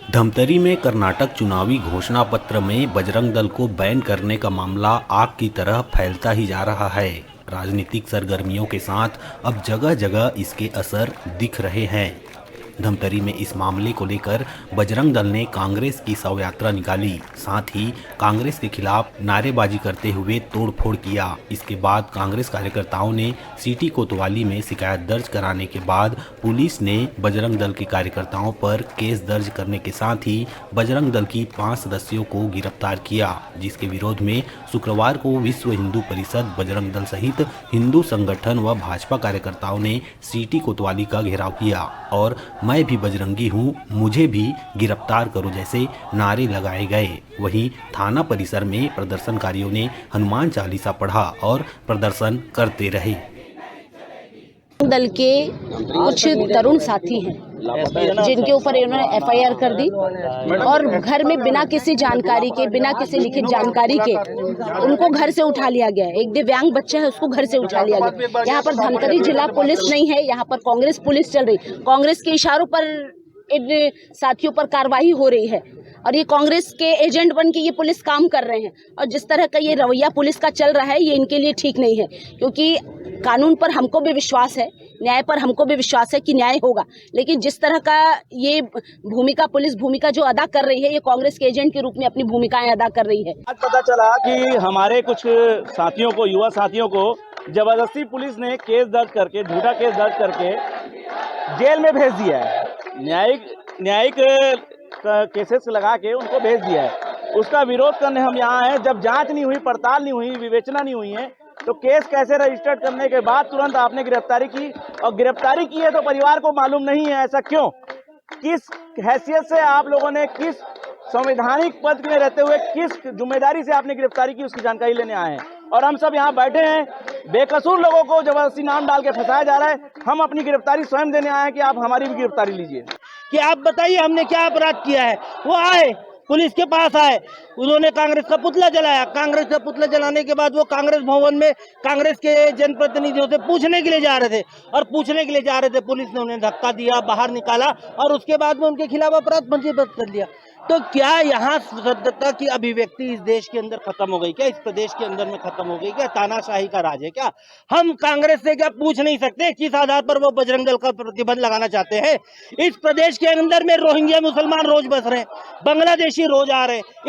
धमतरी में कर्नाटक चुनावी घोषणा पत्र में बजरंग दल को बैन करने का मामला आग की तरह फैलता ही जा रहा है। राजनीतिक सरगर्मियों के साथ अब जगह जगह इसके असर दिख रहे हैं। धमतरी में इस मामले को लेकर बजरंग दल ने कांग्रेस की शव यात्रा निकाली, साथ ही कांग्रेस के खिलाफ नारेबाजी करते हुए तोड़फोड़ किया। इसके बाद कांग्रेस कार्यकर्ताओं ने सिटी कोतवाली में शिकायत दर्ज कराने के बाद पुलिस ने बजरंग दल के कार्यकर्ताओं पर केस दर्ज करने के साथ ही बजरंग दल की 5 सदस्यों को गिरफ्तार किया, जिसके विरोध में शुक्रवार को विश्व हिंदू परिषद, बजरंग दल सहित हिंदू संगठन व भाजपा कार्यकर्ताओं ने सिटी कोतवाली का घेराव किया और मैं भी बजरंगी हूँ, मुझे भी गिरफ्तार करो जैसे नारे लगाए गए। वहीं थाना परिसर में प्रदर्शनकारियों ने हनुमान चालीसा पढ़ा और प्रदर्शन करते रहे। दल के कुछ तरुण साथी हैं जिनके ऊपर इन्होंने एफआईआर कर दी और घर में बिना किसी जानकारी के, बिना किसी लिखित जानकारी के उनको घर से उठा लिया गया। एक दिव्यांग बच्चा है, उसको घर से उठा लिया गया। यहाँ पर धमतरी जिला पुलिस नहीं है, यहाँ पर कांग्रेस पुलिस चल रही। कांग्रेस के इशारों पर इन साथियों पर कार्रवाई हो रही है और ये कांग्रेस के एजेंट बन के ये पुलिस काम कर रहे हैं। और जिस तरह का ये रवैया पुलिस का चल रहा है, ये इनके लिए ठीक नहीं है, क्योंकि कानून पर हमको भी विश्वास है, न्याय पर हमको भी विश्वास है कि न्याय होगा। लेकिन जिस तरह का ये भूमिका, पुलिस भूमिका जो अदा कर रही है, ये कांग्रेस के एजेंट के रूप में अपनी भूमिकाएं अदा कर रही है। आज पता चला कि हमारे कुछ साथियों को, युवा साथियों को जबरदस्ती पुलिस ने केस दर्ज करके, झूठा केस दर्ज करके जेल में भेज दिया है। न्यायिक केसेस लगा के उनको भेज दिया है। उसका विरोध करने हम यहाँ हैं। जब जांच नहीं हुई, पड़ताल नहीं हुई, विवेचना नहीं हुई है, तो केस कैसे रजिस्टर्ड करने के बाद तुरंत आपने गिरफ्तारी की? और गिरफ्तारी की है तो परिवार को मालूम नहीं है, ऐसा क्यों? किस हैसियत से आप लोगों ने, किस संवैधानिक पद में रहते हुए किस जिम्मेदारी से आपने गिरफ्तारी की, उसकी जानकारी लेने आए हैं। और हम सब यहाँ बैठे हैं, बेकसूर लोगों को जबरदस्ती नाम डाल के फंसाया जा रहा है। हम अपनी गिरफ्तारी स्वयं देने आए हैं कि आप हमारी भी गिरफ्तारी लीजिए। कि आप बताइए हमने क्या अपराध किया है। वो आए, पुलिस के पास आए, उन्होंने कांग्रेस का पुतला जलाया। कांग्रेस का पुतला जलाने के बाद वो कांग्रेस भवन में कांग्रेस के जनप्रतिनिधियों से पूछने के लिए जा रहे थे और पूछने के लिए जा रहे थे, पुलिस ने उन्हें धक्का दिया, बाहर निकाला और उसके बाद में उनके खिलाफ अपराध पंजीबद्ध कर दिया। तो क्या यहाँ सभ्यता की अभिव्यक्ति इस देश के अंदर खत्म हो गई क्या? इस प्रदेश के अंदर में खत्म हो गई क्या? तानाशाही का राज है क्या? हम कांग्रेस से क्या पूछ नहीं सकते किस आधार पर वो बजरंग दल का प्रतिबंध लगाना चाहते हैं? इस प्रदेश के अंदर में रोहिंग्या मुसलमान रोज बस रहे हैं, बांग्लादेशी रोज आ रहे हैं।